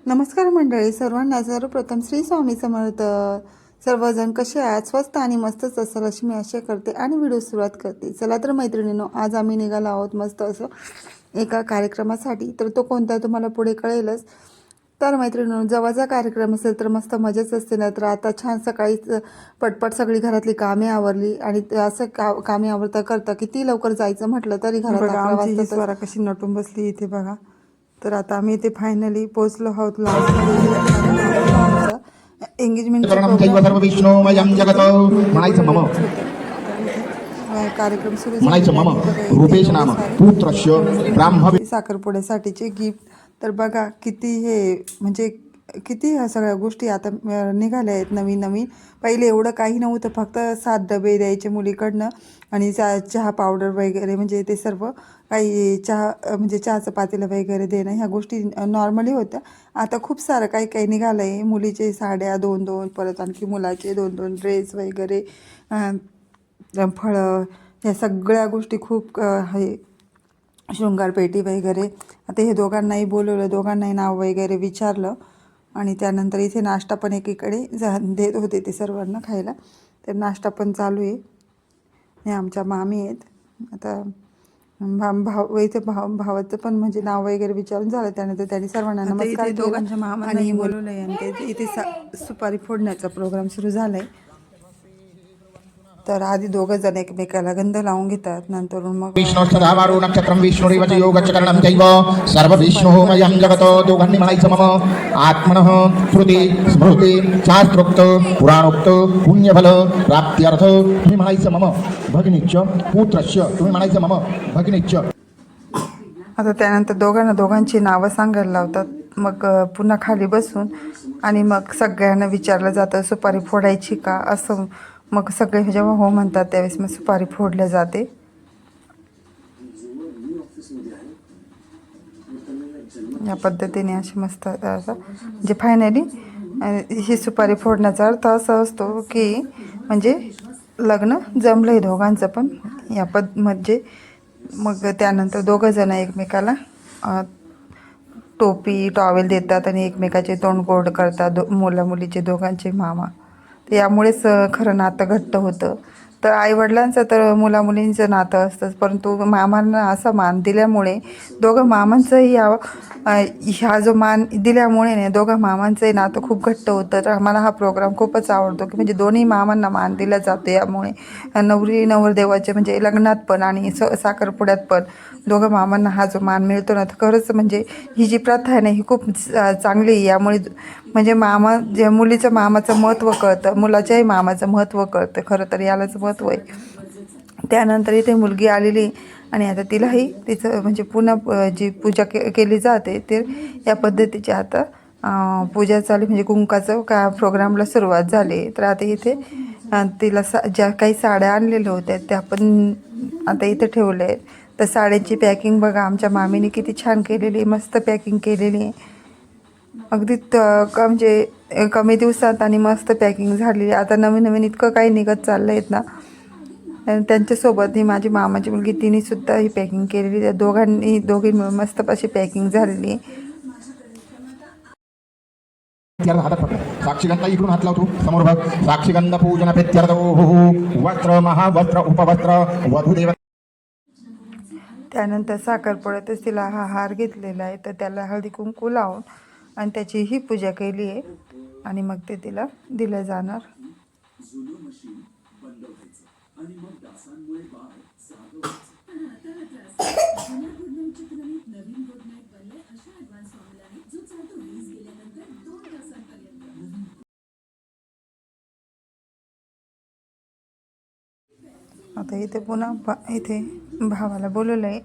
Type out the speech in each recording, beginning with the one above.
नमस्कार मंडळी सर्वांना. सर्वप्रथम श्री स्वामी समर्थ. सर्वजण कसे आहात? स्वस्त आणि मस्तच असाल अशी मी आशा करते आणि व्हिडिओ सुरुवात करते. चला तर मैत्रिणींनो, आज आम्ही निघालो आहोत मस्त असं एका कार्यक्रमासाठी. तर तो कोणता तुम्हाला पुढे कळेलच. तर मैत्रिणींनो, जवळचा कार्यक्रम असेल तर मस्त मजाच असते ना. तर आता छान सकाळीच पटपट सगळी घरातली कामे आवरली आणि असं कामे आवरता करता किती लवकर जायचं म्हटलं तरी घरात 11 वाजता. स्वरा कशी नटून बसली इथे बघा. तर आता आम्ही इथे फायनली पोहोचलो आहोत लास्टमध्ये. एंगेजमेंट कार्यक्रम सुरू झाला. साखरपुड्यासाठीचे गिफ्ट तर बघा किती हे म्हणजे किती ह्या सगळ्या गोष्टी आता निघाल्या आहेत नवीन नवीन. पहिले एवढं काही नव्हतं, फक्त 7 डबे द्यायचे मुलीकडनं आणि चहा पावडर वगैरे म्हणजे ते सर्व काही चहा म्हणजे चहाचं पातेलं वगैरे देणं ह्या गोष्टी नॉर्मली होत्या. आता खूप सारं काही काही निघालं आहे. मुलीचे साड्या 2-2, परत आणखी मुलाचे 2-2 ड्रेस वगैरे, फळं, ह्या सगळ्या गोष्टी खूप आहे. शृंगारपेटी वगैरे. आता हे दोघांनाही बोलवलं, दोघांनाही नाव वगैरे विचारलं आणि त्यानंतर इथे नाश्ता पण एकीकडे देत होते ते सर्वांना खायला. तर नाश्ता पण चालू आहे. हे आमच्या मामी आहेत. आता इथे भावाचं पण म्हणजे नाव वगैरे विचारून झालं. त्यानंतर त्यांनी सर्वांना नमस्कार दोघांच्या मामांनाही बोलवलं आहे आणि ते इथे सुपारी फोडण्याचा प्रोग्राम सुरू झाला आहे. तर आधी दोघं जण एकमेकाला गंध लावून घेतात, नंतर मग विष्णुस्तदावारो नक्षत्रं विष्णुरिव च योगचकरणं चैव सर्वविष्णुमयं जगतो दोघांनी म्हणायचं मम आत्मनः श्रुती स्मृती शास्त्रोक्त पुराणोक्त पुण्यफल प्राप्त्यर्थ तुम्ही म्हणायचं मम भगिनीच्च पुत्रस्य तुम्ही म्हणायचं मम भगिनीच्च. आता त्यानंतर दोघांची नावं सांगायला लावतात. मग पुन्हा खाली बसून आणि मग सगळ्यांना विचारलं जातं सुपारी फोडायची का असं. मग सगळे जेव्हा हो म्हणतात त्यावेळेस मग सुपारी फोडल्या जाते. या पद्धतीने अशी मस्त असं म्हणजे फायनली ही सुपारी फोडण्याचा अर्थ असा असतो की म्हणजे लग्न जमलंय दोघांचं पण या म्हणजे. मग त्यानंतर दोघं जण एकमेकाला टोपी टॉवेल देतात आणि एकमेकाचे तोंड गोड करतात, मुला मुलीचे दोघांचे मामा. तर यामुळेच खरं नातं घट्ट होतं. तर आईवडिलांचं तर मुलामुलींचं नातं असतंच, परंतु मामांना असा मान दिल्यामुळे दोघं मामांचंही ह्या जो मान दिल्यामुळे नाही दोघं मामांचंही नातं खूप घट्ट होतं. तर आम्हाला हा प्रोग्राम खूपच आवडतो की म्हणजे दोन्ही मामांना मान दिला जातो. यामुळे नवरदेवाचे म्हणजे लग्नात पण आणि साखरपुड्यात पण दोघं मामांना हा जो मान मिळतो ना, तर खरंच म्हणजे ही जी प्रथा आहे ना ही खूप चांगली आहे. यामुळे म्हणजे मामा जे मुलीचं मामाचं महत्त्व कळतं, मुलाच्याही मामाचं महत्त्व कळतं. खरं तर यालाच महत्त्व आहे. त्यानंतर इथे मुलगी आलेली आणि आता तिलाही तिचं म्हणजे पुन्हा जी पूजा केली जाते ते या पद्धतीची आता पूजा चालू म्हणजे कुंकाचं प्रोग्रामला सुरुवात झाली. तर आता इथे तिला ज्या काही साड्या आणलेल्या होत्या त्या पण आता इथे ठेवल्या आहेत. तर साड्यांची पॅकिंग बघा आमच्या मामीने किती छान केलेली, मस्त पॅकिंग केलेली आहे. अगदी म्हणजे कमी दिवसात आणि मस्त पॅकिंग झालेली. आता नवीन नवीन इतकं काही निघत चाललं आहेत ना. त्यांच्यासोबत ही माझी मामाची मुलगी तिनेसुद्धा ही पॅकिंग केलेली. त्या दोघी मिळून मस्त अशी पॅकिंग झालेली. साक्षीगंधा इकडून हात लावतो समोर बघ. साक्षीगंध पूजन प्रित्यर्थ वस्त्र महावस्त्र उपवस्त्र वधूदेव. त्यानंतर साखरपुड्यातच तिला हा हार घेतलेला आहे. तर त्याला हळदी कुंकू लावून आणि त्याची ही पूजा केली आहे आणि मग ते तिला दिलं जाणार. आता इथे पुन्हा इथे भावाला बोलवलं आहे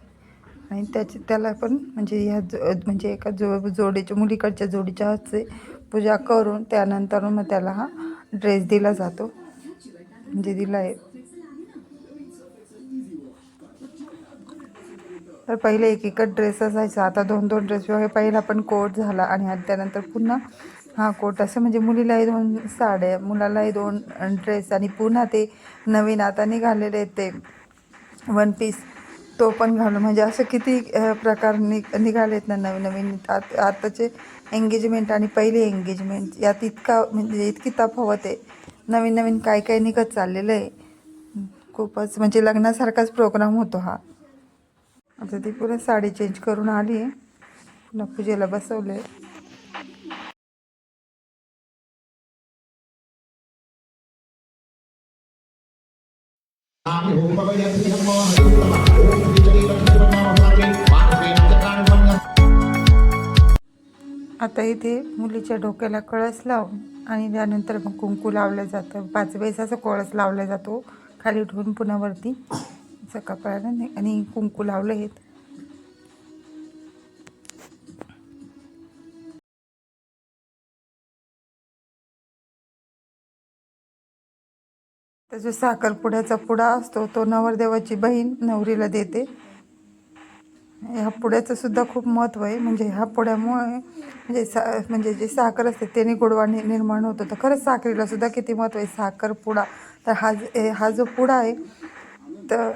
आणि त्याला पण म्हणजे ह्या म्हणजे एका जोडीच्या मुलीकडच्या जोडीच्या हातचे पूजा करून त्यानंतर मग त्याला हा ड्रेस दिला जातो म्हणजे दिला आहे. तर पहिले एक ड्रेस असायचा, आता 2-2 ड्रेस. पहिला पण कोट झाला आणि त्यानंतर पुन्हा हा कोट. असं म्हणजे मुलीलाही 2 साड्या, मुलालाही 2 ड्रेस आणि पुन्हा ते नवीन आता निघालेले ते 1 पीस. तो पण घालू, म्हणजे असं किती प्रकार निघालेत ना नवीन नवीन. आताचे एंगेजमेंट आणि पहिले एंगेजमेंट यात इतका म्हणजे इतकी तफावत आहे. नवीन नवीन काय काय निघत चाललेलं आहे. खूपच म्हणजे लग्नासारखाच प्रोग्राम होतो हा. आता ती पुढे साडी चेंज करून आली आहे, पुन्हा पूजेला बसवले. आता इथे मुलीच्या डोक्याला कळस लावून आणि त्यानंतर मग कुंकू लावलं जातं. 5 वेळेस असं कळस लावला जातो, खाली ठेवून पुन्हा वरती कपाळाला आणि कुंकू लावलं आहेत. त्याचा साखरपुड्याचा पुडा असतो तो नवरदेवाची बहीण नवरीला देते. ह्या पुड्याचं सुद्धा खूप महत्त्व आहे. म्हणजे ह्या पुड्यामुळे म्हणजे जे साखर असते त्याने गोडवा निर्माण होतो. तर खरंच साखरेला सुद्धा किती महत्त्व आहे. साखरपुडा तर हा जो पुडा आहे तर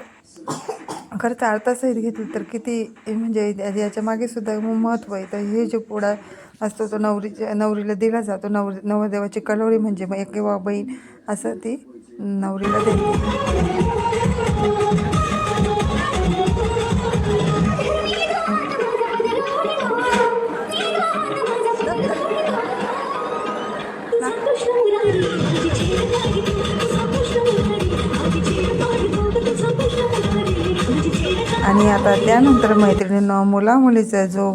खरंच अर्थासहित घेतलं तर किती म्हणजे याच्या मागे सुद्धा महत्त्व आहे. तर हे जो पुडा असतो तो नवरीला दिला जातो. नवरदेवाची कलोरी म्हणजे मग किंवा बहीण असं ती नवरीला देते. आणि आता त्यानंतर मैत्रिणींनो मुलीचा जो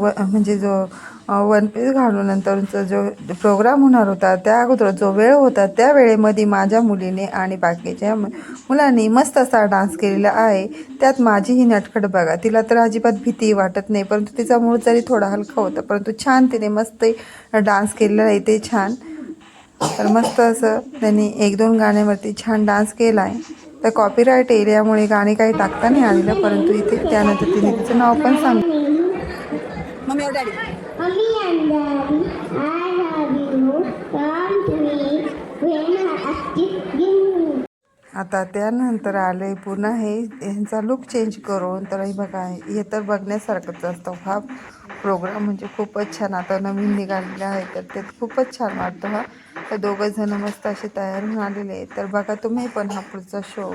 वन पीस घालून नंतरचा जो प्रोग्राम होणार होता त्या अगोदर जो वेळ होता त्या वेळेमध्ये माझ्या मुलीने आणि बाकीच्या मुलांनी मस्त असा डान्स केलेला आहे. त्यात माझीही नटखट बघा, तिला तर अजिबात भीती वाटत नाही, परंतु तिचा मूड जरी थोडा हलका होता परंतु छान तिने मस्त डान्स केलेला आहे. ते छान, तर मस्त असं त्यांनी 1-2 गाण्यावरती छान डान्स केला आहे. तर कॉपीराईट येईल यामुळे गाणे काही टाकता नाही आलेलं, परंतु इथे त्यानंतर तिने तिचं नाव पण सांगितलं. Mommy or daddy? Mommy and daddy, I have you come to me when I ask you. आता त्यानंतर आले पुन्हा ह्यांचा लुक चेंज करून. तर हे बघा, हे तर बघण्यासारखंच असतं. हा प्रोग्राम म्हणजे खूपच छान आता नवीन निघालेला आहे तर ते खूपच छान वाटतं हा. तर दोघं जण मस्त असे तयार होऊन आलेले आहेत. तर बघा तुम्ही पण हा पुढचा शो.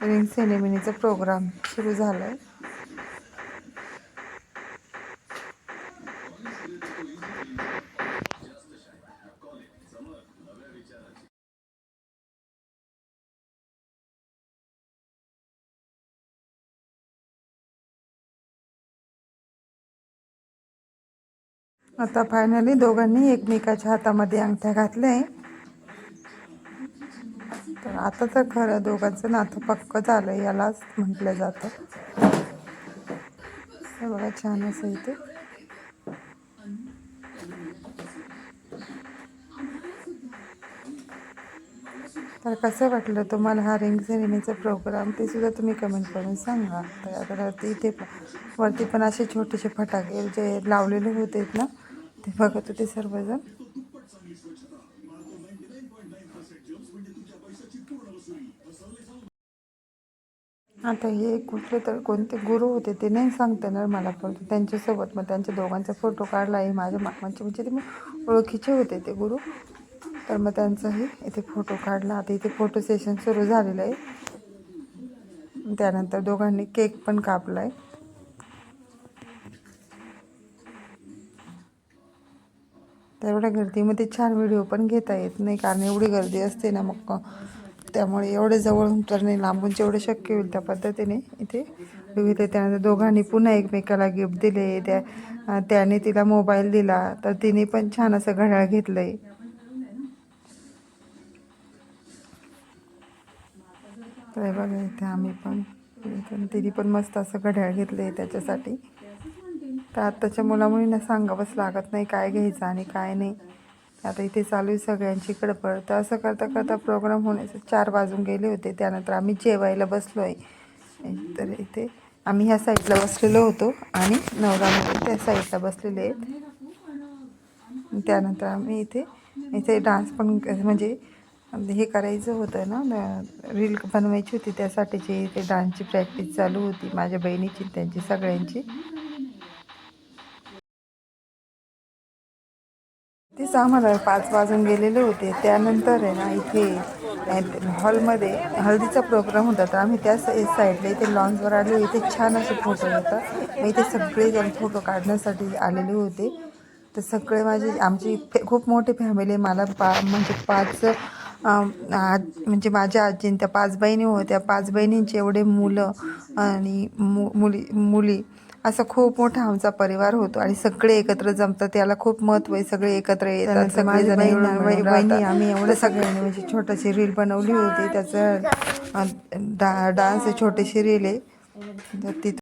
रिंग सेरेमनीचा प्रोग्राम सुरू झाला आहे. आता फायनली दोघांनी एकमेकाच्या हातामध्ये अंगठ्या घातल्या. तर आता तर खरं दोघांचं नातं पक्क झालं यालाच म्हटलं जातं. हे बघा छान असं इथे. तर कसं वाटलं तुम्हाला हा रिंग सेरेमनीचा प्रोग्राम ते सुद्धा तुम्ही कमेंट करून सांगा. तर आता इथे वरती पण असे छोटेसे फटाके जे लावलेले होते ना ते बघत होते सर्वजण. आता हे कुठले तर कोणते गुरु होते ते नाही सांगता येणार मला, पण त्यांच्यासोबत मग त्यांच्या दोघांचा फोटो काढला आहे. माझ्या मामाचे म्हणजे ते ओळखीचे होते ते गुरु. तर मग त्यांचाही इथे फोटो काढला. आता इथे फोटो सेशन सुरू झालेलं आहे. त्यानंतर दोघांनी केक पण कापला आहे. तेवढ्या गर्दीमध्ये छान व्हिडिओ पण घेता येत नाही, कारण एवढी गर्दी असते ना, मग त्यामुळे एवढे जवळून तर नाही, लांबून जेवढे शक्य होईल त्या पद्धतीने इथे विविध. त्यानंतर दोघांनी पुन्हा एकमेकाला गिफ्ट दिले. त्याने तिला मोबाईल दिला तर तिने पण छान असं घड्याळ घेतलं आहे. तर बघा इथे आम्ही पण तिने पण मस्त असं घड्याळ घेतलं आहे त्याच्यासाठी. तर आत्ताच्या मुलामुलींना सांगावंच लागत नाही काय घ्यायचं आणि काय नाही. आता इथे चालू आहे सगळ्यांची गडबड. तर असं करता करता प्रोग्राम होण्याचे 4 वाजून गेले होते. त्यानंतर आम्ही जेवायला बसलो आहे. तर इथे आम्ही ह्या साईडला बसलेलो होतो आणि नवरा मुली त्या साईडला बसलेले आहेत. त्यानंतर आम्ही इथे डान्स पण म्हणजे हे करायचं होतं ना, रील बनवायची होती, त्यासाठीची ते डान्सची प्रॅक्टिस चालू होती माझ्या बहिणीची, त्यांची सगळ्यांची. तेच आम्हाला 5 वाजून गेलेले होते. त्यानंतर आहे ना, इथे हॉलमध्ये हळदीचा प्रोग्राम होता, तर आम्ही त्या साईडला इथे लॉन्सवर आले. इथे छान असे फोटो येतात. मग इथे सगळेजण फोटो काढण्यासाठी आलेले होते. तर सगळे आमची खूप मोठी फॅमिली. मला म्हणजे 5 म्हणजे माझ्या आजीन त्या 5 बहिणी होत्या. 5 बहिणींचे एवढे मुलं आणि मुली, असं खूप मोठा आमचा परिवार होतो आणि सगळे एकत्र जमतात, त्याला खूप महत्त्व आहे. सगळे एकत्र येतात, सगळेजण वहिनी आम्ही एवढं सगळ्यांनी म्हणजे छोटीशी रील बनवली होती. त्याचं डान्स छोटीशी रील आहे तर तिथं.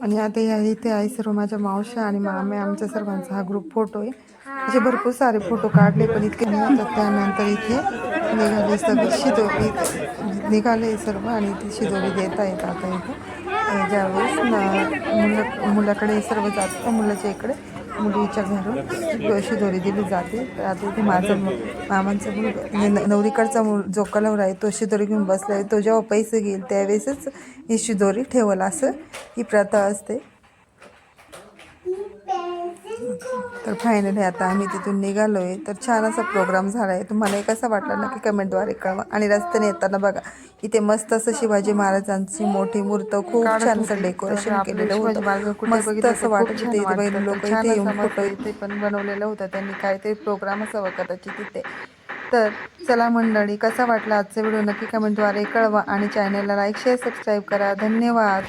आणि आता इथे आहे सर्व माझ्या मावश्या आणि मामे, आमच्या सर्वांचा हा ग्रुप फोटो आहे. असे भरपूर सारे फोटो काढले, पण इतके नाही. तर त्यानंतर इथे निघाले सगळे शिदोरी, निघाले सर्व आणि इथे शिदोरी देता येत. आता इथे ज्यावेळेस मुलाकडे सर्व जातं, मुलाच्या इकडे मुलीच्या घरून शिदोरी दिली जाते. तर आता इथे माझं मामांचा मुलगा, नवरीकडचा जो कलर आहे तो शिदोरी घेऊन बसला आहे. तो जेव्हा पैसे घेईल त्यावेळेसच ही शिदोरी ठेवल, असं ही प्रथा असते. तर फायनली आता आम्ही तिथून निघालो आहे. तर छान असा प्रोग्राम झाला आहे. तुम्हाला कसा वाटला नक्की कमेंटद्वारे कळवा. आणि रस्त्याने येताना बघा, इथे मस्त असं शिवाजी महाराजांची मोठी मूर्त, खूप छान असं डेकोरेशन केलेलं होतं. मस्त असं वाटत होतं. इथे बहिणी लोक इथे येऊन फोटो इथे पण बनवलेलं होतं त्यांनी, काहीतरी प्रोग्राम असावं कदाचित तिथे. तर चला मंडळी, कसा वाटला आजचा व्हिडिओ नक्की कमेंटद्वारे कळवा आणि चॅनलला लाईक शेअर सबस्क्राईब करा. धन्यवाद.